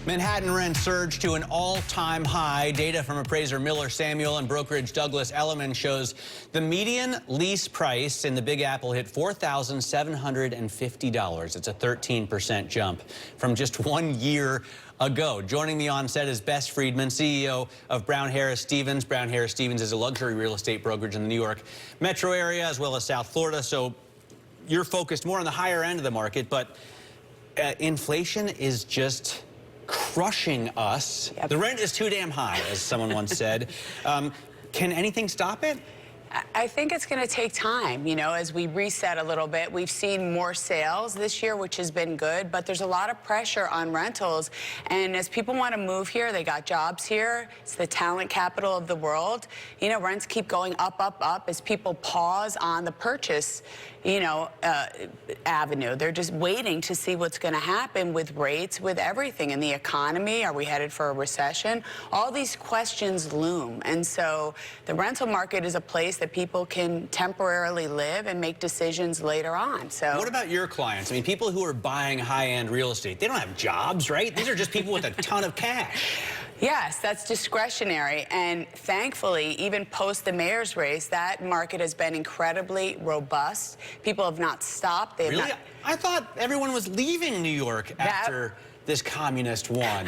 Manhattan rents surged to an all-time high. Data from appraiser Miller Samuel and brokerage Douglas Elliman shows the median lease price in the Big Apple hit $4,750. It's a 13% jump from just 1 year ago. Joining me on set is Bess Freedman, CEO of Brown Harris Stevens. Brown Harris Stevens is a luxury real estate brokerage in the New York metro area as well as South Florida. So you're focused more on the higher end of the market, but inflation is just crushing us. Yep. The rent is too damn high, as someone once said. Can anything stop it? I think it's going to take time, you know, as we reset a little bit. We've seen more sales this year, which has been good, but there's a lot of pressure on rentals. And as people want to move here, they got jobs here. It's the talent capital of the world. You know, rents keep going up, up, up as people pause on the purchase, you know, avenue. They're just waiting to see what's going to happen with rates, with everything in the economy. Are we headed for a recession? All these questions loom. And so the rental market is a place that people can temporarily live and make decisions later on. So what about your clients? I mean, people who are buying high-end real estate, they don't have jobs, right? These are just people with a ton of cash. Yes, that's discretionary, and thankfully, even post the mayor's race, that market has been incredibly robust. People have not stopped. They have really? I thought everyone was leaving New York after this communist won.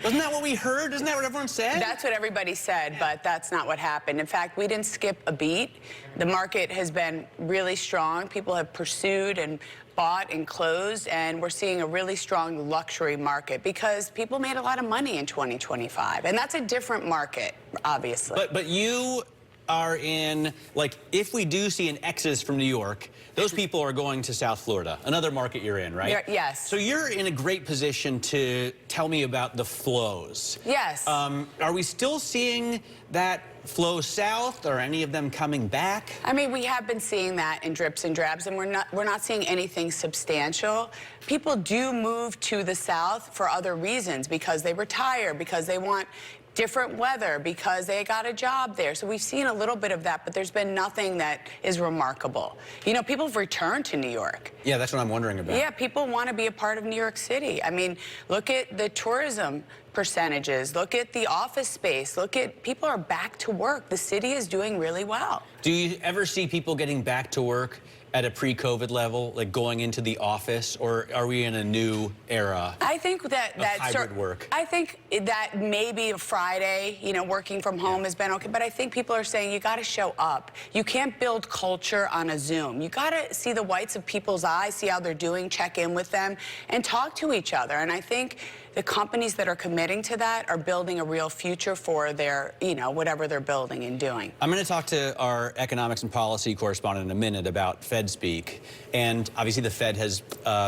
Wasn't that what we heard? Isn't that what everyone said? That's what everybody said, but that's not what happened. In fact, we didn't skip a beat. The market has been really strong. People have pursued and bought and closed, and we're seeing a really strong luxury market because people made a lot of money in 2025, and that's a different market, obviously. But you are in, like, if we do see an exodus from New York, those people are going to South Florida, another market you're in, right? Yes. So you're in a great position to tell me about the flows. Yes. Are we still seeing that flow south, or any of them coming back? I mean, we have been seeing that in drips and drabs, and we're not seeing anything substantial. People do move to the south for other reasons, because they retire, because they want different weather, because they got a job there. So we've seen a little bit of that, but there's been nothing that is remarkable. You know, people have returned to New York. Yeah, that's what I'm wondering about. Yeah, people want to be a part of New York City. I mean, look at the tourism percentages, look at the office space, look at, people are back to work. The city is doing really well. Do you ever see people getting back to work at a pre-COVID level, like going into the office, or are we in a new era? I think that hybrid work. I think that maybe a Friday, you know, working from home has been okay, but I think people are saying you got to show up. You can't build culture on a Zoom. You got to see the whites of people's eyes, see how they're doing, check in with them, and talk to each other. And I think the companies that are committing to that are building a real future for their, you know, whatever they're building and doing. I'm going to talk to our economics and policy correspondent in a minute about Fed speak. And obviously the Fed has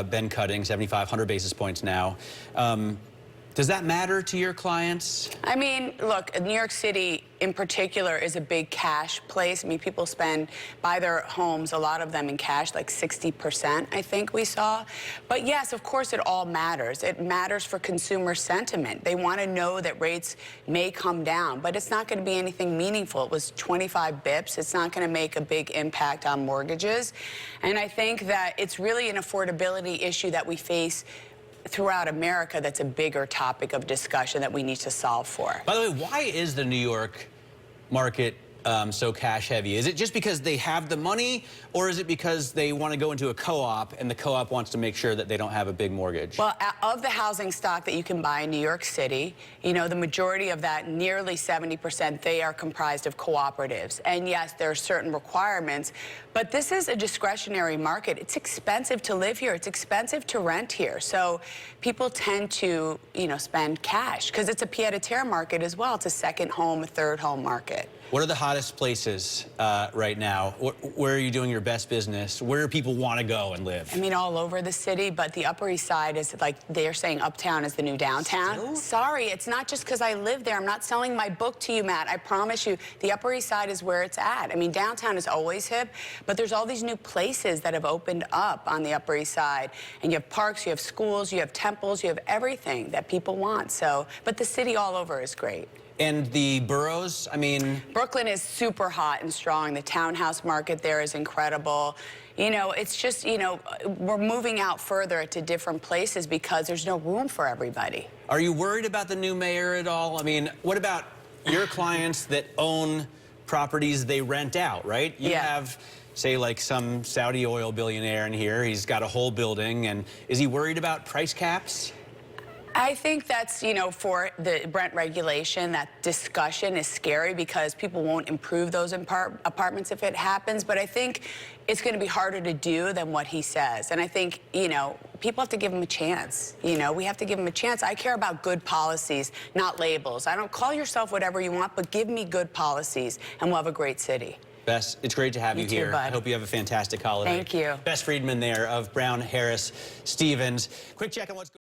been cutting 7,500 basis points now. Does that matter to your clients? I mean, look, New York City in particular is a big cash place. I mean, people buy their homes, a lot of them in cash, like 60%, I think we saw. But yes, of course, it all matters. It matters for consumer sentiment. They want to know that rates may come down, but it's not going to be anything meaningful. It was 25 bips. It's not going to make a big impact on mortgages. And I think that it's really an affordability issue that we face throughout America that's a bigger topic of discussion that we need to solve for. By the way, why is the New York market so cash heavy? Is it just because they have the money, or is it because they want to go into a co-op and the co-op wants to make sure that they don't have a big mortgage? Well, of the housing stock that you can buy in New York City, you know, the majority of that, nearly 70%, they are comprised of cooperatives. And yes, there are certain requirements, but this is a discretionary market. It's expensive to live here. It's expensive to rent here. So people tend to, you know, spend cash because it's a pied-à-terre market as well. It's a second home, a third home market. What are the hottest places right now? Where are you doing your best business? Where do people want to go and live? I mean, all over the city, but the Upper East Side is, like, they're saying uptown is the new downtown. Still? Sorry, it's not just because I live there. I'm not selling my book to you, Matt. I promise you, the Upper East Side is where it's at. I mean, downtown is always hip, but there's all these new places that have opened up on the Upper East Side. And you have parks, you have schools, you have temples, you have everything that people want. So, but the city all over is great. And the boroughs, I mean... Brooklyn is super hot and strong. The townhouse market there is incredible. You know, it's just, you know, we're moving out further to different places because there's no room for everybody. Are you worried about the new mayor at all? I mean, what about your clients that own properties they rent out, right? You have, say, like some Saudi oil billionaire in here. He's got a whole building. And is he worried about price caps? I think that's, you know, for the rent regulation, that discussion is scary because people won't improve those apartments if it happens. But I think it's going to be harder to do than what he says. And I think, you know, people have to give him a chance. You know, we have to give him a chance. I care about good policies, not labels. I don't call yourself whatever you want, but give me good policies and we'll have a great city. Bess, it's great to have you here. Too, bud. I hope you have a fantastic holiday. Thank you. Bess Freedman there of Brown Harris Stevens. Quick check on what's going on.